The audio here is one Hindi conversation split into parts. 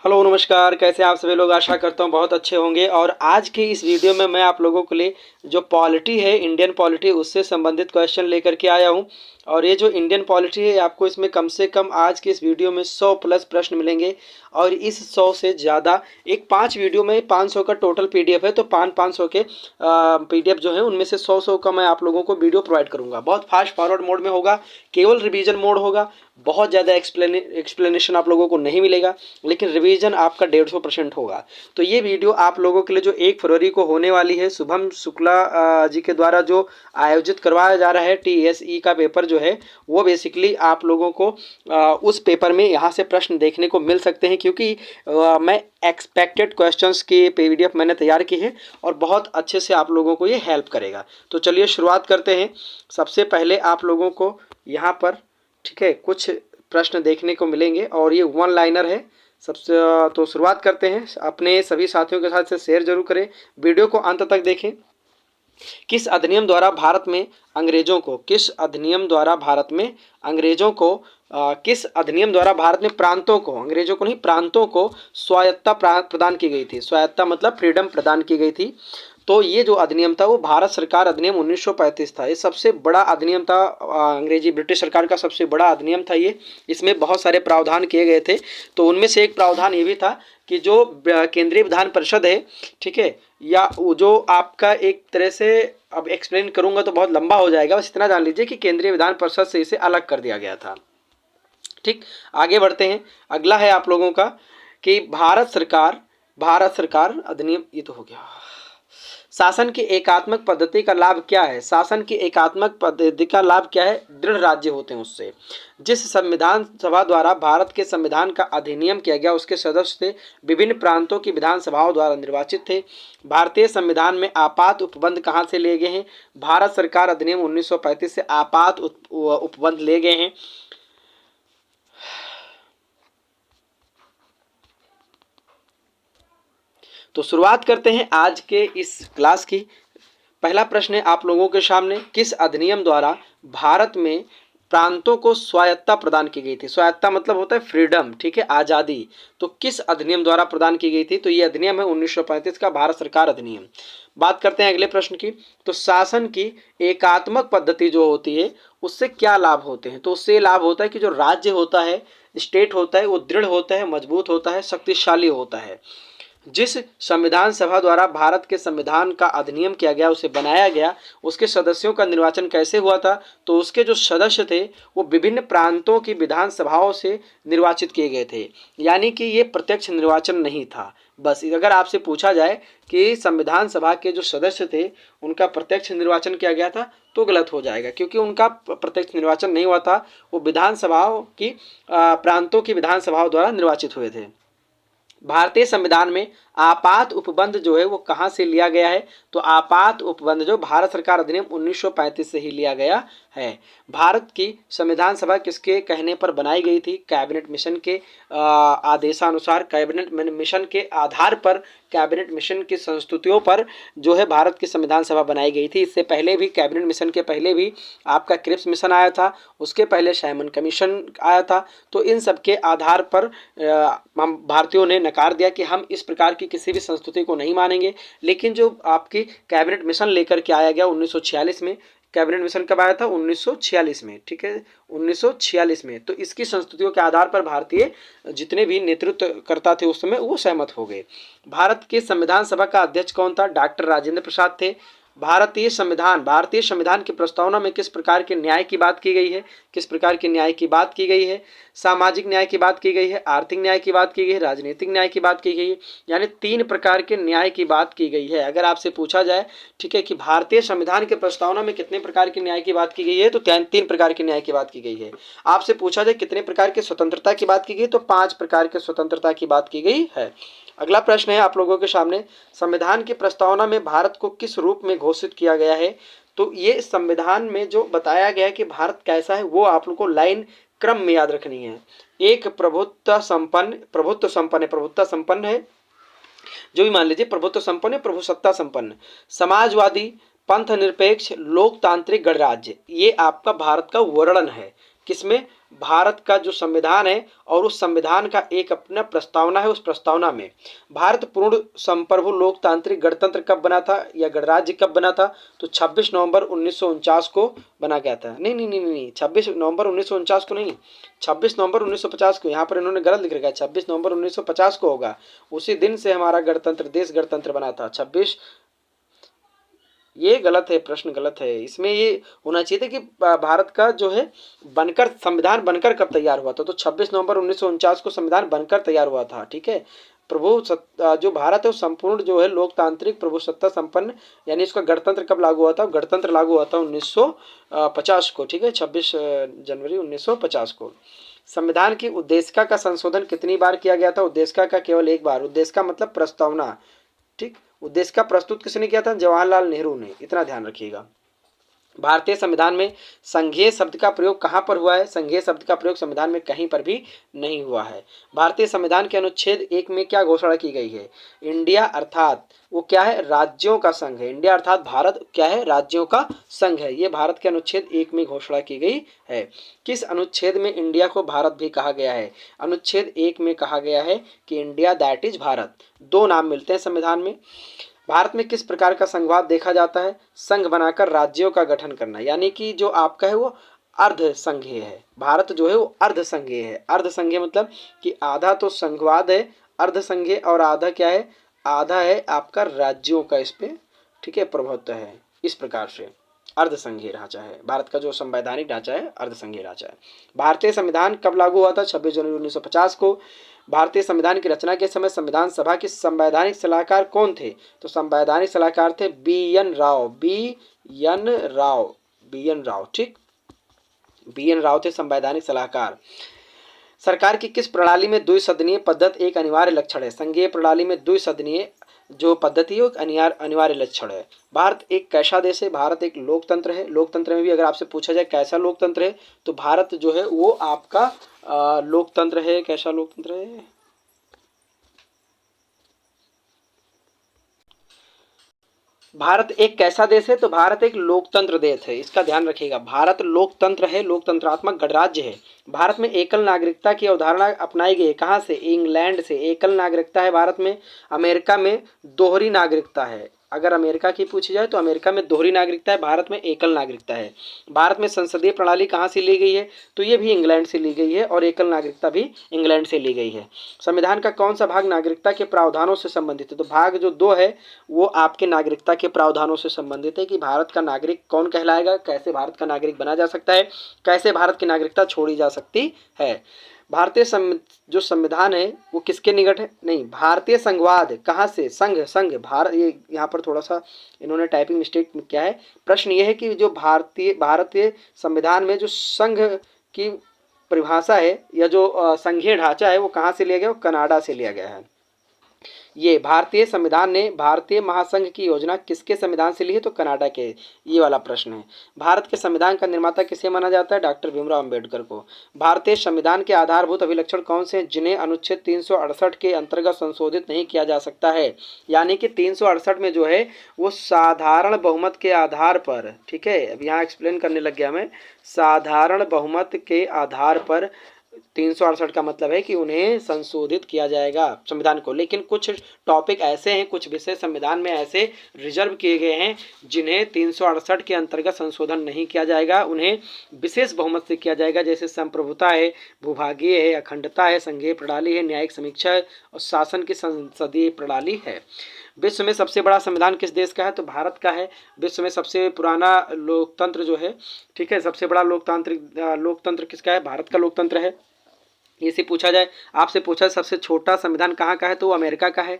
हेलो नमस्कार, कैसे हैं आप सभी लोग। आशा करता हूँ बहुत अच्छे होंगे। और आज की इस वीडियो में मैं आप लोगों के लिए जो पॉलिटी है, इंडियन पॉलिटी, उससे संबंधित क्वेश्चन लेकर के आया हूँ। और ये जो इंडियन पॉलिटी है, आपको इसमें कम से कम आज की इस वीडियो में 100 प्लस प्रश्न मिलेंगे। और इस 100 से ज़्यादा, एक 5 वीडियो में 500 का टोटल पीडीएफ है, तो 500 के पीडीएफ जो है उनमें से 100 का मैं आप लोगों को वीडियो प्रोवाइड करूँगा। बहुत फास्ट फॉरवर्ड मोड में होगा, केवल रिवीजन मोड होगा। बहुत ज़्यादा एक्सप्लेनेशन आप लोगों को नहीं मिलेगा, लेकिन रिवीजन आपका 150% होगा। तो ये वीडियो आप लोगों के लिए जो 1 फरवरी को होने वाली है, शुभम शुक्ला जी के द्वारा जो आयोजित करवाया जा रहा है टीएसई का पेपर जो है, वो बेसिकली आप लोगों को उस पेपर में यहाँ से प्रश्न देखने को मिल सकते हैं। क्योंकि मैं एक्सपेक्टेड क्वेश्चंस की पीडीएफ मैंने तैयार की है और बहुत अच्छे से आप लोगों को ये हेल्प करेगा। तो चलिए शुरुआत करते हैं। सबसे पहले आप लोगों को यहाँ पर, ठीक है, कुछ प्रश्न देखने को मिलेंगे और ये वन लाइनर है। सबसे तो शुरुआत करते हैं। अपने सभी साथियों के साथ से शेयर जरूर करें, वीडियो को अंत तक देखें। किस अधिनियम द्वारा भारत में अंग्रेजों को किस अधिनियम द्वारा भारत में अंग्रेजों को किस अधिनियम द्वारा भारत में प्रांतों को, अंग्रेजों को नहीं, प्रांतों को स्वायत्ता प्रदान की गई थी। स्वायत्ता मतलब फ्रीडम प्रदान की गई थी। तो ये जो अधिनियम था वो भारत सरकार अधिनियम 1935 था। ये सबसे बड़ा अधिनियम था, अंग्रेजी ब्रिटिश सरकार का सबसे बड़ा अधिनियम था ये। इसमें बहुत सारे प्रावधान किए गए थे। तो उनमें से एक प्रावधान ये भी था कि जो केंद्रीय विधान परिषद है, ठीक है, या जो आपका एक तरह से, अब एक्सप्लेन करूंगा तो बहुत लंबा हो जाएगा, बस इतना जान लीजिए कि केंद्रीय विधान परिषद से इसे अलग कर दिया गया था। ठीक, आगे बढ़ते हैं। अगला है आप लोगों का कि भारत सरकार अधिनियम, ये तो हो गया। शासन की एकात्मक पद्धति का लाभ क्या है? शासन की एकात्मक पद्धति का लाभ क्या है? दृढ़ राज्य होते हैं उससे। जिस संविधान सभा द्वारा भारत के संविधान का अधिनियम किया गया, उसके सदस्य थे विभिन्न प्रांतों की विधानसभाओं द्वारा निर्वाचित थे। भारतीय संविधान में आपात उपबंध कहाँ से लिए गए हैं? भारत सरकार अधिनियम 1935 से आपात उपबंध ले गए हैं। तो शुरुआत करते हैं आज के इस क्लास की। पहला प्रश्न है आप लोगों के सामने, किस अधिनियम द्वारा भारत में प्रांतों को स्वायत्ता प्रदान की गई थी? स्वायत्ता मतलब होता है फ्रीडम, ठीक है, आज़ादी। तो किस अधिनियम द्वारा प्रदान की गई थी? तो ये अधिनियम है 1935 का भारत सरकार अधिनियम। बात करते हैं अगले प्रश्न की। तो शासन की एकात्मक पद्धति जो होती है, उससे क्या लाभ होते हैं? तो उससे लाभ होता है कि जो राज्य होता है, स्टेट होता है, वो दृढ़ होता है, मजबूत होता है, शक्तिशाली होता है। जिस संविधान सभा द्वारा भारत के संविधान का अधिनियम किया गया, उसे बनाया गया, उसके सदस्यों का निर्वाचन कैसे हुआ था? तो उसके जो सदस्य थे वो विभिन्न प्रांतों की विधानसभाओं से निर्वाचित किए गए थे। यानी कि ये प्रत्यक्ष निर्वाचन नहीं था। बस अगर आपसे पूछा जाए कि संविधान सभा के जो सदस्य थे उनका प्रत्यक्ष निर्वाचन किया गया था, तो गलत हो जाएगा, क्योंकि उनका प्रत्यक्ष निर्वाचन नहीं हुआ था। वो विधानसभाओं की, प्रांतों की विधानसभाओं द्वारा निर्वाचित हुए थे। भारतीय संविधान में आपात उपबंध जो है वो कहाँ से लिया गया है? तो आपात उपबंध जो भारत सरकार अधिनियम 1935 से ही लिया गया है। भारत की संविधान सभा किसके कहने पर बनाई गई थी? कैबिनेट मिशन के आदेशानुसार, कैबिनेट मिशन के आधार पर, कैबिनेट मिशन की संस्तुतियों पर जो है भारत की संविधान सभा बनाई गई थी। इससे पहले भी, कैबिनेट मिशन के पहले भी आपका क्रिप्स मिशन आया था, उसके पहले साइमन कमीशन आया था। तो इन सब के आधार पर हम भारतीयों ने नकार दिया कि हम इस प्रकार की किसी भी संस्तुति को नहीं मानेंगे। लेकिन जो आपकी कैबिनेट मिशन लेकर के आया गया 1946 में, कैबिनेट मिशन कब आया था? 1946 में, ठीक है, 1946 में। तो इसकी संस्तुतियों के आधार पर भारतीय जितने भी नेतृत्वकर्ता थे उस समय वो सहमत हो गए। भारत के संविधान सभा का अध्यक्ष कौन था? डॉक्टर राजेंद्र प्रसाद थे। भारतीय संविधान की प्रस्तावना में किस प्रकार के न्याय की बात की गई है? किस प्रकार के न्याय की बात की गई है? सामाजिक न्याय की बात की गई है, आर्थिक न्याय की बात की गई है, राजनीतिक न्याय की बात की गई है। यानी 3 प्रकार के न्याय की बात की गई है। अगर आपसे पूछा जाए, ठीक है, कि भारतीय संविधान के प्रस्तावना में कितने प्रकार के न्याय की बात की गई है, तो 3 प्रकार के न्याय की बात की गई है। आपसे पूछा जाए कितने प्रकार के स्वतंत्रता की बात की गई, तो 5 प्रकार के स्वतंत्रता की बात की गई है। अगला प्रश्न है आप लोगों के सामने, संविधान की प्रस्तावना में भारत को किस रूप में घोषित किया गया है? तो ये संविधान में जो बताया गया है कि भारत कैसा है, वो आप लोगों को लाइन क्रम में याद रखनी है। एक प्रभुत्व संपन्न है, जो भी मान लीजिए, प्रभुत्व संपन्न है, प्रभुसत्ता संपन्न, समाजवादी, पंथ निरपेक्ष, लोकतांत्रिक गणराज्य। ये आपका भारत का वर्णन है। किसमें? भारत का जो संविधान है और उस संविधान का एक अपना प्रस्तावना है, उस प्रस्तावना में भारत पूर्ण संप्रभु लोकतांत्रिक गणतंत्र कब बना था या गणराज्य कब बना था? तो 26 नवंबर 1949 को बना गया था। नहीं नहीं नहीं नहीं, 26 नवंबर 1949 को नहीं, 26 नवंबर 1950 को। यहाँ पर इन्होंने गलत लिख रखा है, 26 नवंबर 1950 को होगा। उसी दिन से हमारा गणतंत्र, देश गणतंत्र बना था 26। ये गलत है, प्रश्न गलत है। इसमें ये होना चाहिए था कि भारत का जो है बनकर, संविधान बनकर कब तैयार हुआ था? तो 26 नवंबर 1949 को संविधान बनकर तैयार हुआ था। ठीक है, जो भारत है वो संपूर्ण जो है लोकतांत्रिक प्रभुसत्ता संपन्न, यानी इसका गणतंत्र कब लागू हुआ था? गणतंत्र लागू हुआ था 1950 को। ठीक है, 26 जनवरी 1950 को। संविधान की उद्देशिका का संशोधन कितनी बार किया गया था? उद्देशिका का केवल एक बार। उद्देशिका मतलब प्रस्तावना। ठीक, उद्देशिका प्रस्तुत किसने किया था? जवाहरलाल नेहरू ने। इतना ध्यान रखिएगा। भारतीय संविधान में संघीय शब्द का प्रयोग कहाँ पर हुआ है? संघीय शब्द का प्रयोग संविधान में कहीं पर भी नहीं हुआ है। भारतीय संविधान के अनुच्छेद 1 में क्या घोषणा की गई है? इंडिया अर्थात वो क्या है? राज्यों का संघ है। इंडिया अर्थात भारत क्या है? राज्यों का संघ है। ये भारत के अनुच्छेद 1 में घोषणा की गई है। किस अनुच्छेद में इंडिया को भारत भी कहा गया है? अनुच्छेद 1 में कहा गया है कि इंडिया दैट इज भारत। दो नाम मिलते हैं संविधान में। भारत में किस प्रकार का संघवाद देखा जाता है? संघ बनाकर राज्यों का गठन करना, यानी कि जो आपका है वो अर्ध संघीय है। भारत जो है वो अर्ध संघीय है। अर्ध संघीय मतलब कि आधा तो संघवाद है, अर्ध संघीय, और आधा क्या है? आधा है आपका राज्यों का इस पे, ठीक है, प्रभुत्व है। इस प्रकार से अर्ध संघीय ढांचा है भारत का, जो संवैधानिक ढांचा है अर्ध संघीय ढांचा है। भारतीय संविधान कब लागू हुआ था? 26 जनवरी 1950 को। भारतीय संविधान की रचना के समय संविधान सभा के संवैधानिक सलाहकार कौन थे? तो संवैधानिक सलाहकार थे बी.एन. राव। बी.एन. राव, ठीक, बी.एन. राव थे संवैधानिक सलाहकार। सरकार की किस प्रणाली में द्विसदनीय पद्धति एक अनिवार्य लक्षण है? संघीय प्रणाली में द्विसदनीय जो पद्धति है वो अनिवार्य लक्षण है। भारत एक कैसा देश है? भारत एक लोकतंत्र है। लोकतंत्र में भी अगर आपसे पूछा जाए कैसा लोकतंत्र है, तो भारत जो है वो आपका लोकतंत्र है। कैसा लोकतंत्र है? भारत एक कैसा देश है? तो भारत एक लोकतंत्र देश है। इसका ध्यान रखिएगा। भारत लोकतंत्र है, लोकतंत्रात्मक गणराज्य है। भारत में एकल नागरिकता की अवधारणा अपनाई गई है। कहाँ से? इंग्लैंड से एकल नागरिकता है भारत में। अमेरिका में दोहरी नागरिकता है। अगर अमेरिका की पूछी जाए तो अमेरिका में दोहरी नागरिकता है, भारत में एकल नागरिकता है। भारत में संसदीय प्रणाली कहाँ से ली गई है? तो ये भी इंग्लैंड से ली गई है, और एकल नागरिकता भी इंग्लैंड से ली गई है। संविधान का कौन सा भाग नागरिकता के प्रावधानों से संबंधित है? तो भाग जो 2 है वो आपके नागरिकता के प्रावधानों से संबंधित है कि भारत का नागरिक कौन कहलाएगा, कैसे भारत का नागरिक बना जा सकता है, कैसे भारत की नागरिकता छोड़ी जा सकती है। भारतीय जो संविधान है वो किसके निकट है? नहीं, भारतीय संघवाद कहाँ से? संघ भारत, ये यहाँ पर थोड़ा सा इन्होंने टाइपिंग मिस्टेक किया है। प्रश्न ये है कि जो भारतीय संविधान में जो संघ की परिभाषा है या जो संघीय ढांचा है वो कहाँ से लिया गया? वो कनाडा से लिया गया है। ये भारतीय संविधान ने भारतीय महासंघ की योजना किसके संविधान से ली है? तो कनाडा के। ये वाला प्रश्न है। भारत के संविधान का निर्माता किसे माना जाता है? डॉक्टर भीमराव अंबेडकर को। भारतीय संविधान के आधारभूत अभिलक्षण कौन से हैं जिन्हें अनुच्छेद 368 के अंतर्गत संशोधित नहीं किया जा सकता है? यानी कि 368 में जो है वो साधारण बहुमत के आधार पर, ठीक है, अब यहाँ एक्सप्लेन करने लग गया मैं। साधारण बहुमत के आधार पर 368 का मतलब है कि उन्हें संशोधित किया जाएगा संविधान को। लेकिन कुछ टॉपिक ऐसे हैं, कुछ विषय संविधान में ऐसे रिजर्व किए गए हैं जिन्हें 368 के अंतर्गत संशोधन नहीं किया जाएगा, उन्हें विशेष बहुमत से किया जाएगा। जैसे संप्रभुता है, भूभागीय है, अखंडता है, संघीय प्रणाली है, न्यायिक समीक्षा है, और शासन की संसदीय प्रणाली है। विश्व में सबसे बड़ा संविधान किस देश का है? तो भारत का है। विश्व में सबसे पुराना लोकतंत्र जो है, ठीक है, सबसे बड़ा लोकतंत्र किसका है? भारत का लोकतंत्र है। इसे पूछा जाए, आपसे पूछा सबसे छोटा संविधान कहाँ का है? तो वो अमेरिका का है।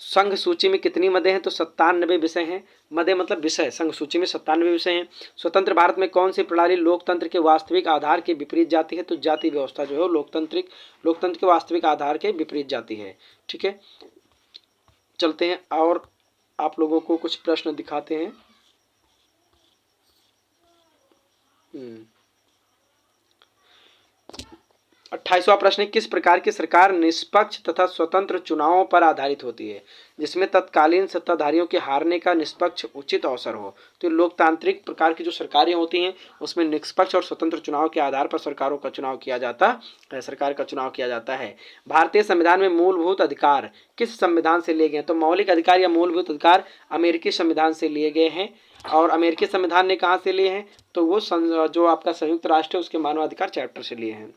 संघ सूची में कितनी मदें हैं? तो 97 विषय हैं। मदें मतलब विषय। संघ सूची में 97 विषय हैं। स्वतंत्र भारत में कौन सी प्रणाली लोकतंत्र के वास्तविक आधार के विपरीत जाती है? तो जाति व्यवस्था जो है लोकतंत्र के वास्तविक आधार के विपरीत जाती है। ठीक है, चलते हैं और आप लोगों को कुछ प्रश्न दिखाते हैं। 28वां प्रश्न, किस प्रकार की सरकार निष्पक्ष तथा स्वतंत्र चुनावों पर आधारित होती है जिसमें तत्कालीन सत्ताधारियों के हारने का निष्पक्ष उचित अवसर हो। तो लोकतांत्रिक प्रकार की जो सरकारें होती हैं उसमें निष्पक्ष और स्वतंत्र चुनाव के आधार पर सरकारों का चुनाव किया जाता है, सरकार का चुनाव किया जाता है। भारतीय संविधान में मूलभूत अधिकार किस संविधान से लिए गए? तो मौलिक अधिकार या मूलभूत अधिकार अमेरिकी संविधान से लिए गए हैं। और अमेरिकी संविधान ने कहाँ से लिए हैं? तो वो जो आपका संयुक्त राष्ट्र है उसके मानवाधिकार चार्टर से लिए हैं,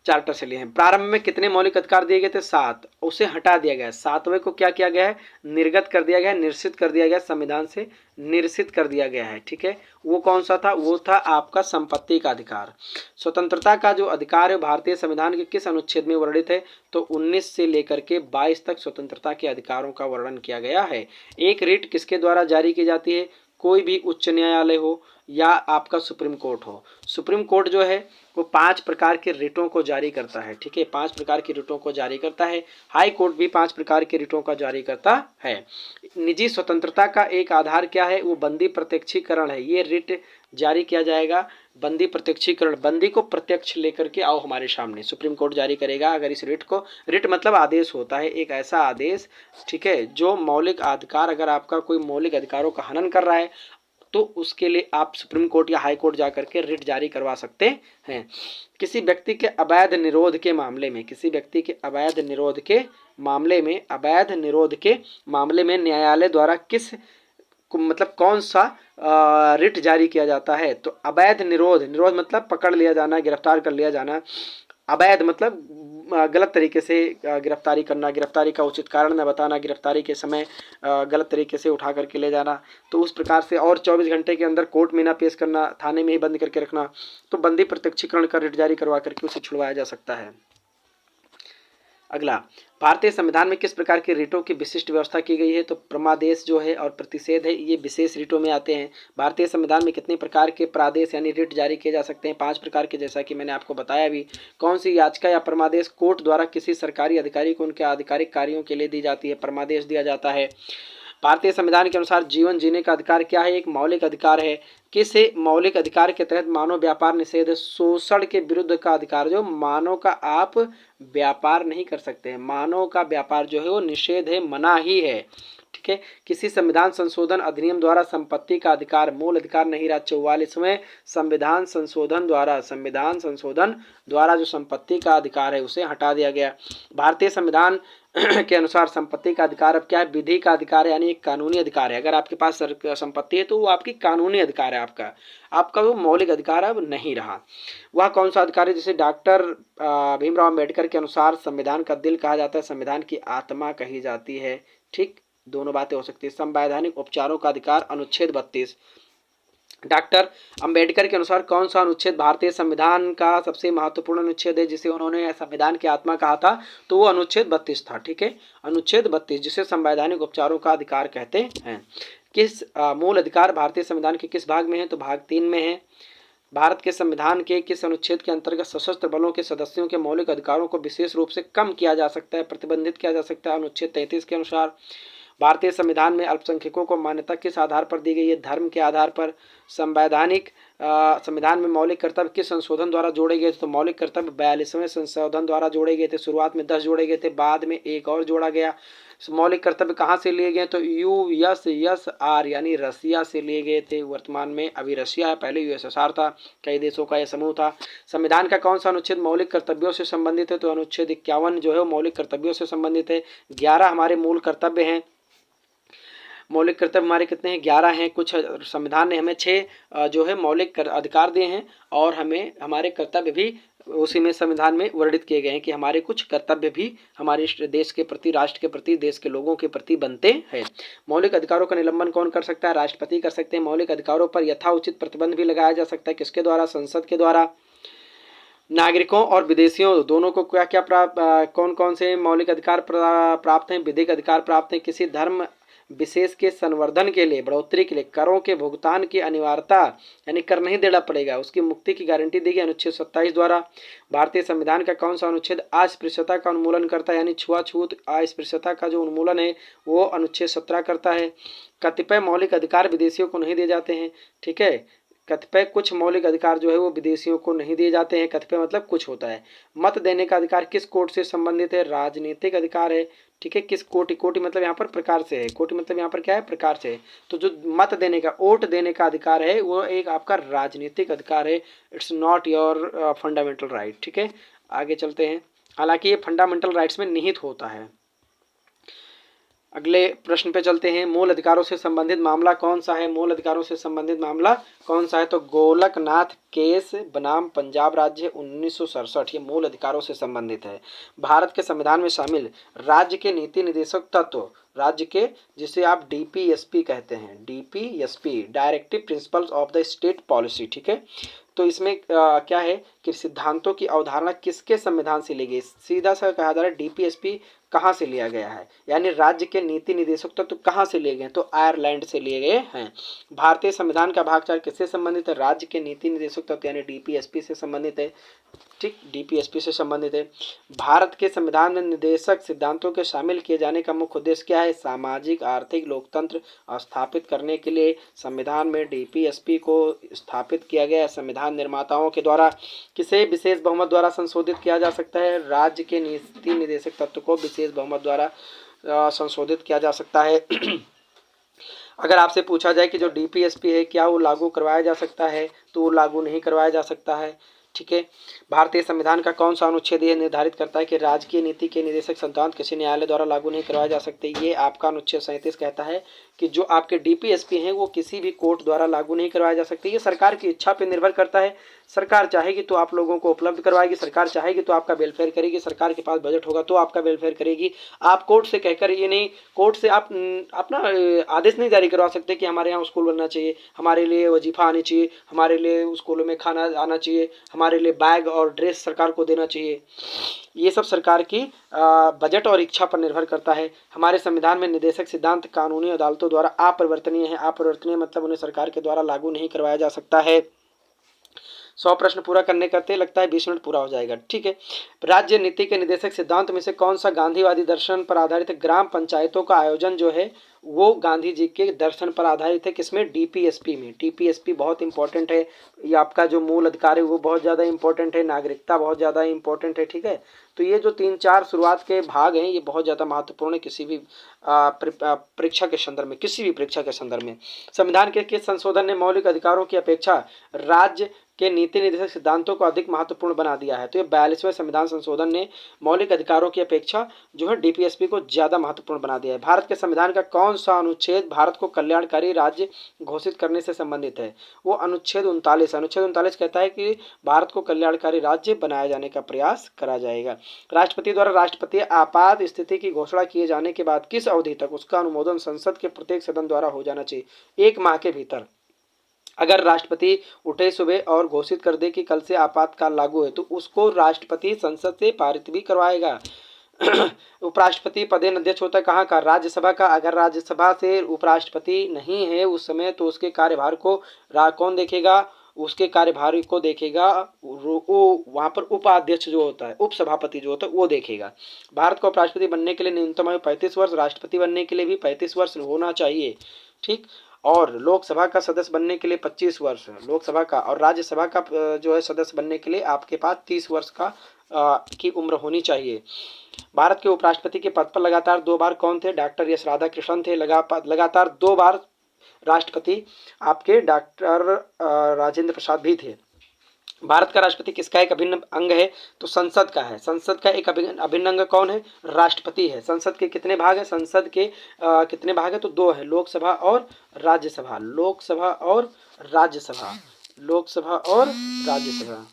चार्टर से लिए हैं। प्रारंभ में कितने मौलिक अधिकार दिए गए थे? 7। उसे हटा दिया गया। 7वें को क्या किया गया है? निर्गत कर दिया गया, निरसित कर दिया गया, संविधान से निरसित कर दिया गया है। ठीक है, वो कौन सा था? वो था आपका संपत्ति का अधिकार। स्वतंत्रता का जो अधिकार है भारतीय संविधान के किस अनुच्छेद में वर्णित है? तो 19 से लेकर के 22 तक स्वतंत्रता के अधिकारों का वर्णन किया गया है। एक रिट किसके द्वारा जारी की जाती है? कोई भी उच्च न्यायालय हो या आपका सुप्रीम कोर्ट हो। सुप्रीम कोर्ट जो है वो 5 प्रकार के रिटों को जारी करता है। ठीक है, 5 प्रकार की रिटों को जारी करता है। हाई कोर्ट भी 5 प्रकार के रिटों का जारी करता है। निजी स्वतंत्रता का एक आधार क्या है? वो बंदी प्रत्यक्षीकरण है। ये रिट जारी किया जाएगा, बंदी प्रत्यक्षीकरण। बंदी को प्रत्यक्ष लेकर के आओ हमारे सामने, सुप्रीम कोर्ट जारी करेगा अगर इस रिट को। रिट मतलब आदेश होता है, एक ऐसा आदेश, ठीक है, जो मौलिक अधिकार, अगर आपका कोई मौलिक अधिकारों का हनन कर रहा है तो उसके लिए आप सुप्रीम कोर्ट या हाई कोर्ट जाकर के रिट जारी करवा सकते हैं। किसी व्यक्ति के अवैध निरोध के मामले में, किसी व्यक्ति के अवैध निरोध के मामले में, अवैध निरोध के मामले में न्यायालय द्वारा किस मतलब कौन सा रिट जारी किया जाता है? तो अवैध निरोध, निरोध मतलब पकड़ लिया जाना, गिरफ्तार कर लिया जाना। अवैध मतलब गलत तरीके से गिरफ्तारी करना, गिरफ्तारी का उचित कारण न बताना, गिरफ्तारी के समय गलत तरीके से उठा करके ले जाना, तो उस प्रकार से। और 24 घंटे के अंदर कोर्ट में ना पेश करना, थाने में ही बंद करके रखना। तो बंदी प्रत्यक्षीकरण का रिट जारी करवा करके उसे छुड़वाया जा सकता है। अगला, भारतीय संविधान में किस प्रकार की रिटों की विशिष्ट व्यवस्था की गई है? तो प्रमादेश जो है और प्रतिषेध है, ये विशेष रिटों में आते हैं। भारतीय संविधान में कितने प्रकार के प्रादेश यानी रिट जारी किए जा सकते हैं? 5 प्रकार के, जैसा कि मैंने आपको बताया भी। कौन सी याचिका या प्रमादेश कोर्ट द्वारा किसी सरकारी अधिकारी को उनके आधिकारिक कार्यों के लिए दी जाती है? प्रमादेश दिया जाता है। भारतीय संविधान के अनुसार जीवन जीने का अधिकार क्या है? एक मौलिक अधिकार है। किस मौलिक अधिकार के तहत मानव व्यापार निषेध, शोषण के विरुद्ध का अधिकार, जो मानव का आप व्यापार नहीं कर सकते हैं, मानव का व्यापार जो है वो निषेध है, मना ही है। ठीक है, किसी संविधान संशोधन अधिनियम द्वारा संपत्ति का अधिकार, मूल अधिकार नहीं रहा। 44वें संविधान संशोधन द्वारा, संविधान संशोधन द्वारा जो संपत्ति का अधिकार है उसे हटा दिया गया। भारतीय संविधान के अनुसार संपत्ति का अधिकार अब क्या है? विधि का अधिकार है, यानी एक कानूनी अधिकार है। अगर आपके पास संपत्ति है तो वो आपकी कानूनी अधिकार है, आपका वो मौलिक अधिकार अब नहीं रहा। वह कौन सा अधिकार है जिसे डॉक्टर भीमराव अम्बेडकर के अनुसार संविधान का दिल कहा जाता है, संविधान की आत्मा कही जाती है? ठीक, दोनों बातें हो सकती है। संवैधानिक उपचारों का अधिकार, अनुच्छेद 32। डॉक्टर अंबेडकर के अनुसार कौन सा अनुच्छेद भारतीय संविधान का सबसे महत्वपूर्ण अनुच्छेद है जिसे उन्होंने संविधान की आत्मा कहा था? तो वो अनुच्छेद 32 था। ठीक है, अनुच्छेद 32 जिसे संवैधानिक उपचारों का अधिकार कहते हैं। किस मूल अधिकार भारतीय संविधान के किस भाग में है? तो भाग 3 में है। भारत के संविधान के किस अनुच्छेद के अंतर्गत सशस्त्र बलों के सदस्यों के मौलिक अधिकारों को विशेष रूप से कम किया जा सकता है, प्रतिबंधित किया जा सकता है? अनुच्छेद 33 के अनुसार। भारतीय संविधान में अल्पसंख्यकों को मान्यता किस आधार पर दी गई है? धर्म के आधार पर। संवैधानिक संविधान में मौलिक कर्तव्य किस संशोधन द्वारा जोड़े गए थे? तो मौलिक कर्तव्य 42वें संशोधन द्वारा जोड़े गए थे। शुरुआत में 10 जोड़े गए थे, बाद में एक और जोड़ा गया। मौलिक कर्तव्य कहाँ से लिए गए? तो USSR यानी रसिया से लिए गए थे। वर्तमान में अभी रसिया है, पहले USSR था। कई देशों का यह समूह था। संविधान का कौन सा अनुच्छेद मौलिक कर्तव्यों से संबंधित है? तो अनुच्छेद 51 जो है वो मौलिक कर्तव्यों से संबंधित है। 11 हमारे मूल कर्तव्य हैं। मौलिक कर्तव्य हमारे कितने हैं? 11 हैं। कुछ संविधान ने हमें 6 जो है मौलिक अधिकार दिए हैं और हमें हमारे कर्तव्य भी उसी में संविधान में वर्णित किए गए हैं कि हमारे कुछ कर्तव्य भी हमारे देश के प्रति, राष्ट्र के प्रति, देश के लोगों के प्रति बनते हैं। मौलिक अधिकारों का निलंबन कौन कर सकता है? राष्ट्रपति कर सकते हैं। मौलिक अधिकारों पर यथाउचित प्रतिबंध भी लगाया जा सकता है। किसके द्वारा? संसद के द्वारा। नागरिकों और विदेशियों दोनों को क्या क्या कौन कौन से मौलिक अधिकार प्राप्त हैं? विधिक अधिकार प्राप्त हैं। किसी धर्म विशेष के संवर्धन के लिए, बढ़ोतरी के लिए करों के भुगतान की अनिवार्यता, यानी कर नहीं देना पड़ेगा, उसकी मुक्ति की गारंटी दी गई अनुच्छेद 27 द्वारा। भारतीय संविधान का कौन सा अनुच्छेद अस्पृश्यता का उन्मूलन करता है, यानी छुआछूत अस्पृश्यता का जो उन्मूलन है वो अनुच्छेद 17 करता है। कतिपय मौलिक अधिकार विदेशियों को नहीं दिए जाते हैं। ठीक है, कतिपय कुछ मौलिक अधिकार जो है वो विदेशियों को नहीं दिए जाते हैं। कतिपय मतलब कुछ होता है। मत देने का अधिकार किस कोटि से संबंधित है? राजनीतिक अधिकार है। ठीक है, किस कोटि? कोटि मतलब यहाँ पर प्रकार से है। कोटि मतलब यहाँ पर क्या है? प्रकार से है। तो जो मत देने का, वोट देने का अधिकार है वो एक आपका राजनीतिक अधिकार है। It's not your fundamental right. ठीक है, आगे चलते हैं। हालांकि ये फंडामेंटल राइट्स में निहित होता है। अगले प्रश्न पे चलते हैं। मूल अधिकारों से संबंधित मामला कौन सा है? मूल अधिकारों से संबंधित मामला कौन सा है? तो गोलकनाथ केस बनाम पंजाब राज्य 1967, ये मूल अधिकारों से संबंधित है। भारत के संविधान में शामिल राज्य के नीति निर्देशक तत्व, राज्य के, जिसे आप डीपीएसपी कहते हैं, DPSP, directive principles of the state policy. ठीक है, तो इसमें क्या है कि सिद्धांतों की अवधारणा किसके संविधान से ली गई? सीधा सा कहा जा रहा है डीपीएसपी कहाँ से लिया गया है, यानी राज्य के नीति निर्देशक तत्व तो कहाँ से लिए गए? तो आयरलैंड से लिए गए हैं। भारतीय संविधान का भाग 4 किससे संबंधित है? राज्य के नीति निर्देशक तत्व यानी डीपीएसपी से संबंधित है। ठीक, डीपीएसपी से संबंधित है। भारत के संविधान में निर्देशक सिद्धांतों के शामिल किए जाने का मुख्य उद्देश्य क्या है? सामाजिक आर्थिक लोकतंत्र स्थापित करने के लिए संविधान में डीपीएसपी को स्थापित किया गया। संविधान निर्माताओं के द्वारा किसे विशेष बहुमत द्वारा संशोधित किया जा सकता है? राज्य के नीति निर्देशक तत्व को विशेष बहुमत द्वारा संशोधित किया जा सकता है। अगर आपसे पूछा जाए कि जो डीपीएसपी है क्या वो लागू करवाया जा सकता है, तो वो लागू नहीं करवाया जा सकता है। ठीक है, भारतीय संविधान का कौन सा अनुच्छेद ये निर्धारित करता है कि राजकीय नीति के निर्देशक सिद्धांत किसी न्यायालय द्वारा लागू नहीं करवाए जा सकते? ये आपका अनुच्छेद 37 कहता है कि जो आपके डीपीएसपी हैं वो किसी भी कोर्ट द्वारा लागू नहीं करवाए जा सकते। ये सरकार की इच्छा पर निर्भर करता है। सरकार चाहेगी तो आप लोगों को उपलब्ध करवाएगी, सरकार चाहेगी तो आपका वेलफेयर करेगी, सरकार के पास बजट होगा तो आपका वेलफेयर करेगी। आप कोर्ट से कहकर ये नहीं, कोर्ट से आप अपना आदेश नहीं जारी करवा सकते कि हमारे यहाँ स्कूल बनना चाहिए, हमारे लिए वजीफा आनी चाहिए, हमारे लिए स्कूलों में खाना आना चाहिए, हमारे लिए बैग और ड्रेस सरकार को देना चाहिए। ये सब सरकार की बजट और इच्छा पर निर्भर करता है। हमारे संविधान में निर्देशक सिद्धांत कानूनी अदालतों द्वारा अपरिवर्तनीय है। अपरिवर्तनीय मतलब उन्हें सरकार के द्वारा लागू नहीं करवाया जा सकता है। 100 प्रश्न पूरा करने करते लगता है 20 मिनट पूरा हो जाएगा। ठीक है, राज्य नीति के निर्देशक सिद्धांत में से कौन सा गांधीवादी दर्शन पर आधारित है? ग्राम पंचायतों का आयोजन जो है वो गांधी जी के दर्शन पर आधारित है। किसमें? डीपीएसपी में। डीपीएसपी बहुत इंपॉर्टेंट है। ये आपका जो मूल अधिकार है वो बहुत ज़्यादा इंपॉर्टेंट है। नागरिकता बहुत ज़्यादा इंपॉर्टेंट है। ठीक है, तो ये जो 3-4 शुरुआत के भाग हैं ये बहुत ज़्यादा महत्वपूर्ण है किसी भी परीक्षा के संदर्भ में, किसी भी परीक्षा के संदर्भ में। संविधान के किस संशोधन ने मौलिक अधिकारों की अपेक्षा राज्य के नीति निर्देशक सिद्धांतों को अधिक महत्वपूर्ण बना दिया है? तो ये 42वें संविधान संशोधन ने मौलिक अधिकारों की अपेक्षा जो है डीपीएसपी को ज़्यादा महत्वपूर्ण बना दिया है। भारत के संविधान का कौन सा अनुच्छेद भारत को कल्याणकारी राज्य घोषित करने से संबंधित है? वो अनुच्छेद 39। अनुच्छेद 39 कहता है कि भारत को कल्याणकारी राज्य बनाए जाने का प्रयास करा जाएगा। राष्ट्रपति द्वारा राष्ट्रपति आपात स्थिति की घोषणा किए जाने के बाद किस अवधि तक उसका अनुमोदन संसद के प्रत्येक सदन द्वारा हो जाना चाहिए? 1 माह के भीतर। अगर राष्ट्रपति उठे सुबह और घोषित कर दे कि कल से आपातकाल लागू है तो उसको राष्ट्रपति संसद से पारित भी करवाएगा। उपराष्ट्रपति पदेन अध्यक्ष होता है कहाँ का? राज्यसभा का। अगर राज्यसभा से उपराष्ट्रपति नहीं है उस समय तो उसके कार्यभार को कौन देखेगा? उसके कार्यभार को देखेगा वो वहाँ पर उपाध्यक्ष जो होता है, उपसभापति जो होता है वो देखेगा। भारत को उपराष्ट्रपति बनने के लिए न्यूनतम आयु 35 वर्ष, राष्ट्रपति बनने के लिए भी 35 वर्ष होना चाहिए। ठीक, और लोकसभा का सदस्य बनने के लिए 25 वर्ष लोकसभा का, और राज्यसभा का जो है सदस्य बनने के लिए आपके पास 30 वर्ष का की उम्र होनी चाहिए। भारत के उपराष्ट्रपति के पद पर लगातार 2 बार कौन थे? डॉक्टर एस राधाकृष्णन थे। लगातार 2 बार राष्ट्रपति आपके डॉक्टर राजेंद्र प्रसाद भी थे। भारत का राष्ट्रपति किसका एक अभिन्न अंग है? तो संसद का है। संसद का एक अभिन्न अंग कौन है? राष्ट्रपति है। संसद के कितने भाग है? संसद के कितने भाग है? तो 2 है, लोकसभा और राज्यसभा। लोकसभा और राज्यसभा। लोकसभा और राज्यसभा।